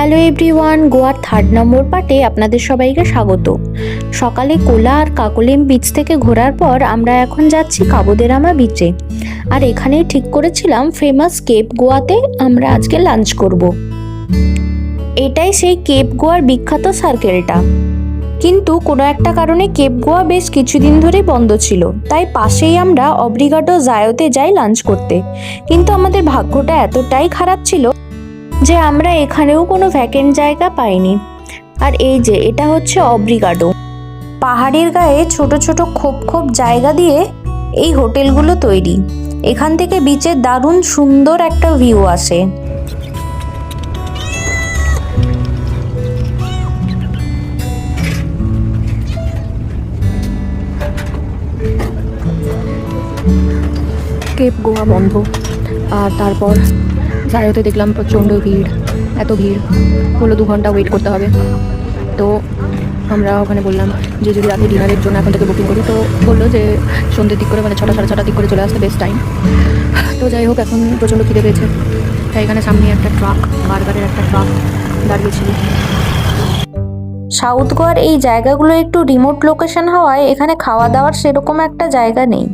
Hello everyone, গোয়ার 3rd নম্বর পার্টে আপনাদের সবাইকে স্বাগত। সকালে কোলা আর কাকলিম বিচ থেকে ঘোরার পর আমরা এখন যাচ্ছি কাবো দে রামা বিচে। আর এখানেই ঠিক করেছিলাম ফেমাস কেপ গোয়াতে আমরা আজকে লাঞ্চ করব। এটাই সেই কেপ গোয়ার বিখ্যাত সার্কেলটা, কিন্তু কোনো একটা কারণে কেপ গোয়া বেশ কিছুদিন ধরেই বন্ধ ছিল, তাই পাশেই আমরা অব্রিগাডো জায়োতে যাই লাঞ্চ করতে। কিন্তু আমাদের ভাগ্যটা এতটাই খারাপ ছিল যে আমরা এখানেও কোনো ভ্যাকেন্ট জায়গা পাইনি। আর এই যে এটা হচ্ছে অব্রিগাডো। পাহাড়ের গায়ে ছোট ছোট খোপ খোপ জায়গা দিয়ে এই হোটেলগুলো তৈরি। এখান থেকে বিচের দারুণ সুন্দর একটা ভিউ আসে। কেপ গোয়া বন্ধ, আর তারপর জায়োতে দেখলাম প্রচণ্ড ভিড়। এত ভিড় হলো 2 ঘন্টা ওয়েট করতে হবে। তো আমরা ওখানে বললাম যে যদি রাতে ডিনারের জন্য এখন থেকে বুকিং করি, তো বললো যে সন্ধ্যের দিক করে, মানে 6টা সাড়ে 6টার দিক করে চলে আসতে বেস্ট টাইম। তো যাই হোক, এখন প্রচণ্ড খিদে পেয়েছে, তাই এখানে সামনে একটা ট্রাক, বার্গারের একটা ট্রাক দাঁড়িয়েছিল। সাউথ গোয়ার এই জায়গাগুলো একটু রিমোট লোকেশন হওয়ায় এখানে খাওয়া দাওয়ার সেরকম একটা জায়গা নেই।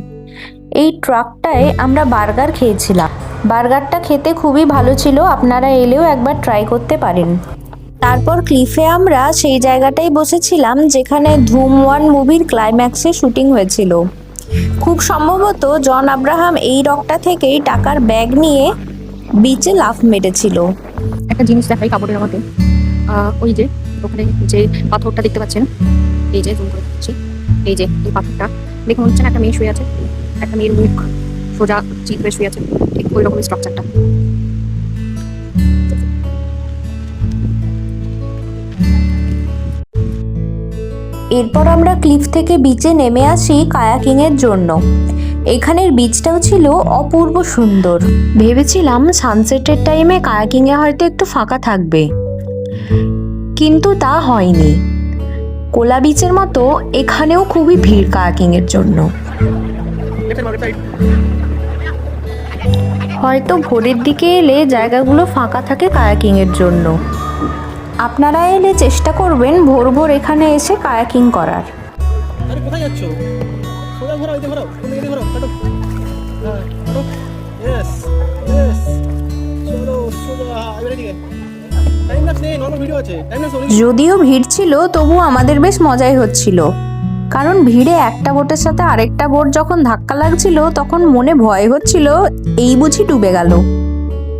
এই ট্রাকটায় আমরা বার্গার খেয়েছিলাম। বার্গারটা খেতে খুবই ভালো ছিল, আপনারা এলেও একবার ট্রাই করতে পারেন। তারপর ক্লিফে আমরা সেই জায়গাটাই বসেছিলাম যেখানে ধুম 1 মুভির ক্লাইম্যাক্সে শুটিং হয়েছিল। খুব সম্ভবত জন আব্রাহাম এই রকটা থেকেই টাকার ব্যাগ নিয়ে বিচে লাফ মেরেছিল। একটা জিনিস দেখাই কাপড়ের আমাকে, ওই যে ওখানে যে পাথরটা দেখতে পাচ্ছেন, এই যে জুম করে দিচ্ছি, এই যে এই পাথরটা দেখে মনে হচ্ছে না একটা মেয়ে শুয়ে আছে, একটা মেয়ের মুখ সোজা চিত্রে শুয়ে আছে, ঠিক ওই রকম স্ট্রাকচারটা। এরপর আমরা ক্লিফ থেকে বিচে নেমে আসি কায়াকিং এর জন্য। এখানের বিচটাও ছিল অপূর্ব সুন্দর। ভেবেছিলাম সানসেটের টাইমে কায়াকিং এ হয়তো একটু ফাঁকা থাকবে, কিন্তু তা হয়নি। কোলা বিচের মতো এখানেও খুবই ভিড় কায়াকিং এর জন্য। হয়তো ভোরের দিকে এলে জায়গাগুলো ফাঁকা থাকে কায়াকিং এর জন্য। আপনারা এলে চেষ্টা করবেন ভোর ভোর এখানে এসে কায়াকিং করার। আরে কোথায় যাচ্ছো? সোজা ঘোরাও, এদিকে ঘোরাও, এদিকে ঘোরাও, কাটো। হ্যাঁ, কাটো। Yes, yes. চলো সোজা, এবারে দিকে। টাইম লাগছে, নরমাল ভিডিও আছে। টাইম লাগছে। যদিও ভিড় ছিল, তবু আমাদের বেশ মজাই হচ্ছিল, কারণ ভিড়ে একটা বোটের সাথে আরেকটা বোট যখন ধাক্কা লাগছিল তখন মনে ভয় হচ্ছিল এই বুঝি ডুবে গেল।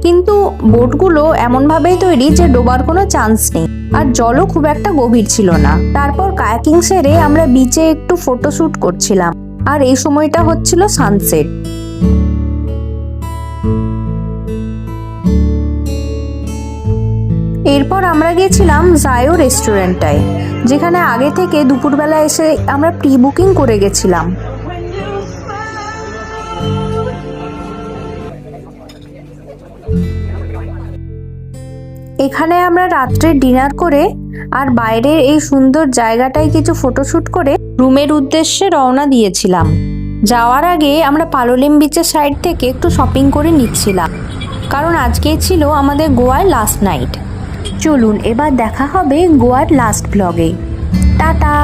কিন্তু বোটগুলো এমনভাবেই তৈরি যে ডোবার কোনো চান্স নেই, আর জলও খুব একটা গভীর ছিল না। তারপর কায়াকিং সেরে আমরা বিচে একটু ফটোশুট করছিলাম, আর এই সময়টা হচ্ছিল সানসেট। এরপর আমরা গেছিলাম জায়ো রেস্টুরেন্টটায়, যেখানে আগে থেকে দুপুরবেলা এসে আমরা প্রি বুকিং করে গেছিলাম। এখানে আমরা রাত্রে ডিনার করে আর বাইরের এই সুন্দর জায়গাটায় কিছু ফটোশুট করে রুমের উদ্দেশ্যে রওনা দিয়েছিলাম। যাওয়ার আগে আমরা পালোলেম বিচের সাইড থেকে একটু শপিং করে নিচ্ছিলাম, কারণ আজকেই ছিল আমাদের গোয়ার লাস্ট নাইট। চলুন এবার দেখা হবে গোয়ার লাস্ট ব্লগে। টাটা।